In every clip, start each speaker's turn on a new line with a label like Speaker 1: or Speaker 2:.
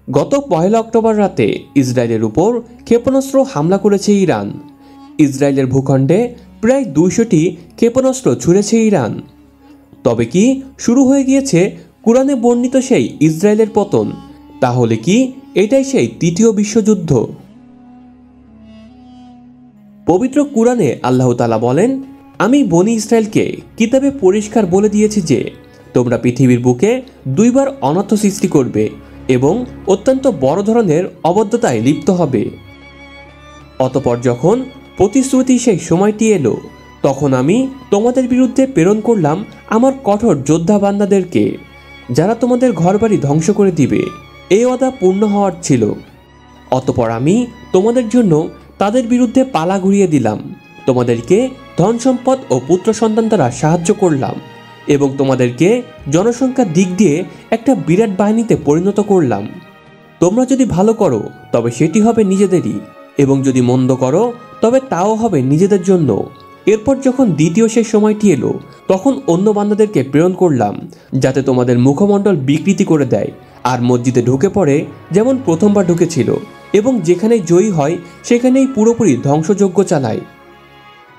Speaker 1: গত 1 অক্টোবর রাতে ইসরায়েলের উপর ক্ষেপণাস্ত্র হামলা করেছে ইরান। ইসরায়েলের ভূখণ্ডে প্রায় 200টি ক্ষেপণাস্ত্র ছুড়েছে ইরান। তবে কি শুরু হয়ে গিয়েছে কুরআনে বর্ণিত সেই ইসরায়েলের পতন? তাহলে কি এটাই সেই তৃতীয় বিশ্বযুদ্ধ? পবিত্র কুরআনে আল্লাহ তাআলা বলেন, আমি বনী ইসরায়েলকে কিতাবে পরিষ্কার বলে দিয়েছি যে তোমরা পৃথিবীর বুকে 2 বার অনর্থ সৃষ্টি করবে এবং অত্যন্ত বড় ধরনের অবদ্ধতায় লিপ্ত হবে। অতঃপর যখন প্রতিশ্রুতি সেই সময়টি এলো, তখন আমি তোমাদের বিরুদ্ধে প্রেরণ করলাম আমার কঠোর যোদ্ধা বান্দাদেরকে, যারা তোমাদের ঘরবাড়ি ধ্বংস করে দিবে। এই ওয়াদা পূর্ণ হওয়ার ছিল। অতঃপর আমি তোমাদের জন্য তাদের বিরুদ্ধে পালা ঘুরিয়ে দিলাম, তোমাদেরকে ধন সম্পদ ও পুত্র সন্তান দ্বারা সাহায্য করলাম এবং তোমাদেরকে জনসংখ্যার দিক দিয়ে একটা বিরাট বাহিনীতে পরিণত করলাম। তোমরা যদি ভালো করো তবে সেটি হবে নিজেদেরই, এবং যদি মন্দ করো তবে তাও হবে নিজেদের জন্য। এরপর যখন দ্বিতীয় সেই সময়টি এলো, তখন অন্য বান্দাদেরকে প্রেরণ করলাম, যাতে তোমাদের মুখমণ্ডল বিকৃতি করে দেয় আর মসজিদে ঢুকে পড়ে যেমন প্রথমবার ঢুকেছিল, এবং যেখানেই জয়ী হয় সেখানেই পুরোপুরি ধ্বংসযজ্ঞ চালায়।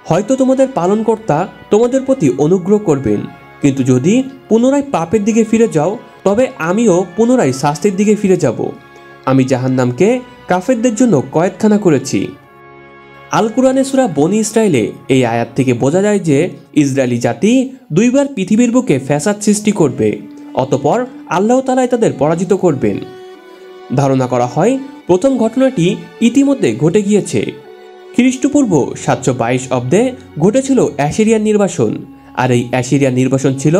Speaker 1: হয়তো তোমাদের পালনকর্তা তোমাদের প্রতি অনুগ্রহ করবেন, কিন্তু যদি পুনরায় পাপের দিকে ফিরে যাও তবে আমিও পুনরায় শাস্তির দিকে ফিরে যাব। আমি জাহান্নামকে কাফেরদের জন্য কয়েদখানা করেছি। আল কুরআনে সূরা বনী ইসরায়েলে এই আয়াত থেকে বোঝা যায় যে ইসরায়েলি জাতি 2 বার পৃথিবীর বুকে ফ্যাসাদ সৃষ্টি করবে, অতঃপর আল্লাহ তাআলা তাদের পরাজিত করবেন। ধারণা করা হয় প্রথম ঘটনাটি ইতিমধ্যে ঘটে গিয়েছে। খ্রিস্টপূর্ব 722 অব্দে ঘটেছিল অ্যাশিরিয়ান নির্বাসন, আর এই অ্যাশিরিয়ান নির্বাসন ছিল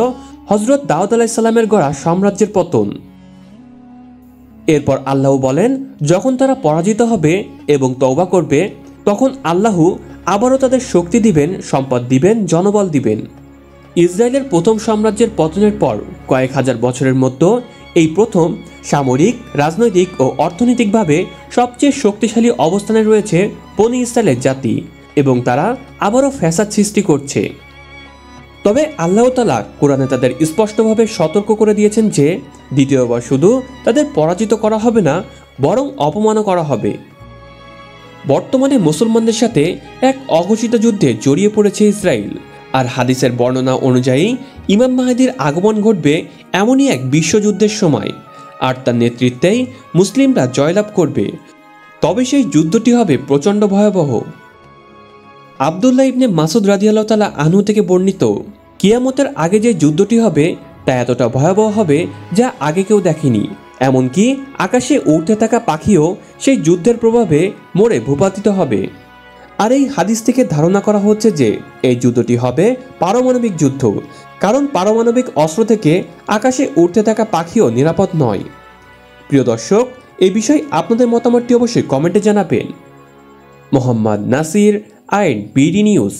Speaker 1: হযরত দাউদ আলাইহিস সালামের গড়া সাম্রাজ্যের পতন। এরপর আল্লাহ বলেন, যখন তারা পরাজিত হবে এবং তওবা করবে, তখন আল্লাহ আবারও তাদের শক্তি দিবেন, সম্পদ দিবেন, জনবল দিবেন। ইসরায়েলের প্রথম সাম্রাজ্যের পতনের পর কয়েক হাজার বছরের মধ্যে এই প্রথম সামরিক, রাজনৈতিক ও অর্থনৈতিকভাবে সবচেয়ে শক্তিশালী অবস্থানে রয়েছে বনী ইসরায়েলের জাতি, এবং তারা আবারও ফ্যাসাদ সৃষ্টি করছে। তবে আল্লাহ তাআলা কোরআনে তাদের স্পষ্টভাবে সতর্ক করে দিয়েছেন যে দ্বিতীয়বার শুধু তাদের পরাজিত করা হবে না, বরং অপমানও করা হবে। বর্তমানে মুসলমানদের সাথে এক অঘোষিত যুদ্ধে জড়িয়ে পড়েছে ইসরায়েল, আর হাদিসের বর্ণনা অনুযায়ী ইমাম মাহদীর আগমন ঘটবে এমনই এক বিশ্বযুদ্ধের সময়, আর তার নেতৃত্বেই মুসলিমরা জয়লাভ করবে। তবে সেই যুদ্ধটি হবে প্রচণ্ড ভয়াবহ। আব্দুল্লাহ ইবনে মাসুদ রাদিয়াল্লাহু তাআলা আনহু থেকে বর্ণিত, কিয়ামতের আগে যে যুদ্ধটি হবে তা এতটা ভয়াবহ হবে যা আগে কেউ দেখেনি। এমনকি আকাশে উড়তে থাকা পাখিও সেই যুদ্ধের প্রভাবে মরে ভূপাতিত হবে। আর এই হাদিস থেকে ধারণা করা হচ্ছে যে এই যুদ্ধটি হবে পারমাণবিক যুদ্ধ, কারণ পারমাণবিক অস্ত্র থেকে আকাশে উড়তে থাকা পাখিও নিরাপদ নয়। প্রিয় দর্শক, এই বিষয়ে আপনাদের মতামতটি অবশ্যই কমেন্টে জানাবেন। মোহাম্মদ নাসির, আইন বিডি নিউজ।